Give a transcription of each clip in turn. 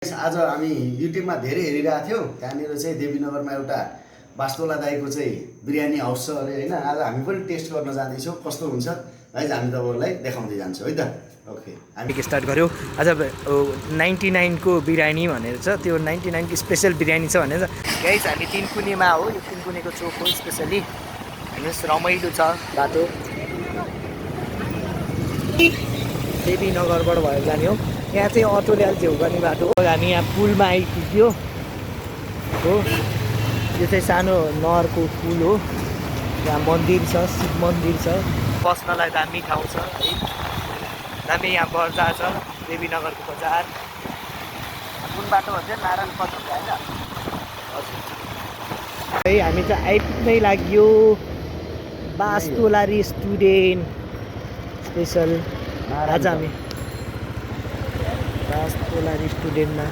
आज हामी युट्युबमा धेरै हेरिरहेको थियौँ। त्यहाँनिर चाहिँ देवीनगरमा एउटा वास्तोला दाईको चाहिँ बिरयानी हाउस छ अरे होइन। आज हामी पनि टेस्ट गर्न जाँदैछौँ कस्तो हुन्छ है, हामी तपाईँहरूलाई देखाउँदै जान्छौँ है त। ओके, हामी स्टार्ट गऱ्यौँ। आज 99 को बिरयानी भनेर छ, त्यो 99 को स्पेसल बिरयानी छ भनेर। गाइस हामी तिनकुनेमा हो, यो तिनकुनेको चोक हो स्पेसली। हेर्नुहोस् रमाइलो छ बाटो, देवीनगरबाट भएर जाने हो। यहाँ चाहिँ अटोले अलि झेउ गर्ने बाटो हो। हामी यहाँ पुलमा आइपुग्यो हो, यो चाहिँ सानो नहरको पुल हो। यहाँ मन्दिर छ, शिव मन्दिर छ, बस्नलाई दामी ठाउँ छ है। दामी यहाँ बजार छ, देवीनगरको बजार। कुन बाटो भन्छ? नारायण पत्र होइन हजुर। है हामी चाहिँ आइपुग्नै लाग्यो वास्तोला रेस्टुरेन्ट स्पेसल। आज हामी वास्तोला रेस्टुरेन्टमा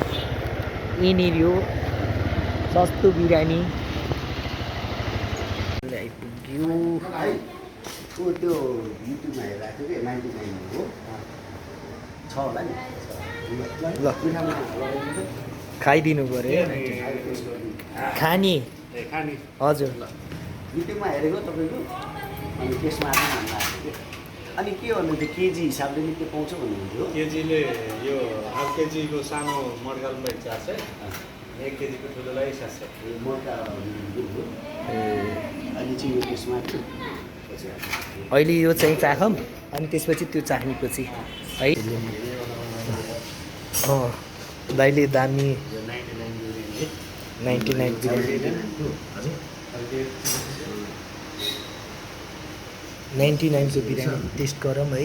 यहीँनिर हो सस्तो बिरयानी आइपुग्यो। त्यो युट्युबमा हेरेको थियो कि 99 हो, छ होला नि। ल खाइदिनु पऱ्यो खाने हजुर। युट्युबमा हेरेको तपाईँको, अनि त्यसमा भन्नु। अनि के भन्नु थियो, केजी हिसाबले नि के पाउँछ भन्नुहुन्थ्यो? केजीले यो हाफ केजीको सानो मर्कालमा 400, 1 केजीको ठुलोलाई 700। मर्का अनि चाहिँ यो त्यसमा अहिले यो चाहिँ चाखौँ अनि त्यसपछि त्यो चाख्नेपछि है। दाइले दामी 99 बिरयानी 99 को बिरयानी टेस्ट गरौँ है।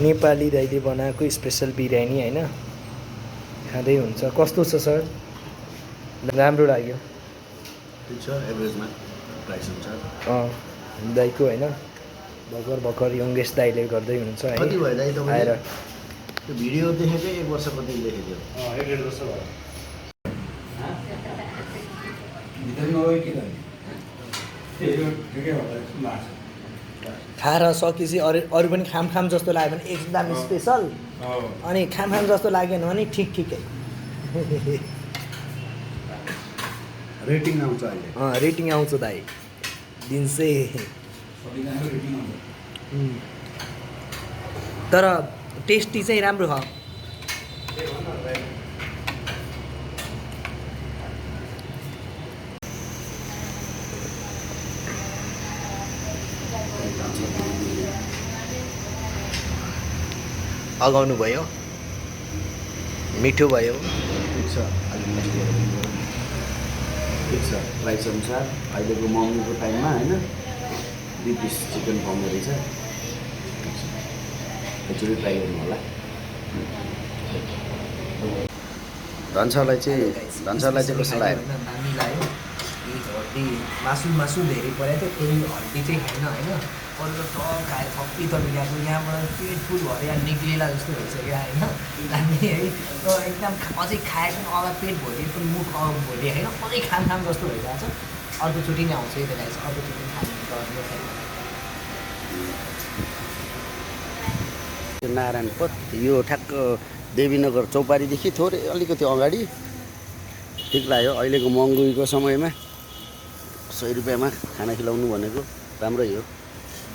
नेपाली दाइले बनाएको स्पेसल बिरयानी होइन, खाँदै हुन्छ। कस्तो छ सर? राम्रो लाग्यो? ठिक छ, एभरेजमा प्राइस हुन्छ। दाइको होइन भर्खर यङ्गेस्ट दाइले गर्दै हुनुहुन्छ है। कति भयो दाइ तपाईँ आएर त्यो भिडियो देखेको 1 वर्ष कति देखेको? 1.5 वर्ष भयो। खाएर सकेपछि अरू पनि खाम जस्तो लाग्यो भने एकदम स्पेसल, अनि खाम जस्तो लागेन भने ठिकै। रेटिङ आउँछ अहिले। रेटिङ आउँछ दाइ दिन्छे। तर टेस्टी चाहिँ राम्रो छ। अगाउनु भयो, मिठो भयो। ठिक छ, ठिक छ। प्राइस अनुसार अहिलेको महँगीको टाइममा होइन 2 पिस चिकन पाउने रहेछ। एकचोटि ट्राई गर्नु होला। धनसरलाई चाहिँ कस्तो लाग्यो? दामी लाग्यो। हड्डी मासु धेरै परेको थियो, फेरि हड्डी चाहिँ खाएन होइन। अरू त खायो थप्पी थप्पी गएको, यहाँबाट पेट फुल भएर यहाँ निक्लिएला जस्तो भइसक्यो होइन। दामी है, तर एकदम अझै खाएको पनि अगाडि पेट भरियो पनि मुख भरियो होइन, अझै खाम जस्तो भइरहेको छ। अर्कोचोटि नै आउँछ यता गाइस, अर्कोचोटि खानु। नारायण पथ यो ठ्याक्क देवीनगर चौपारीदेखि थोरै अलिकति अगाडि। ठिक लाग्यो अहिलेको महँगीको समयमा 100 रुपियाँमा खाना खिलाउनु भनेको राम्रै हो।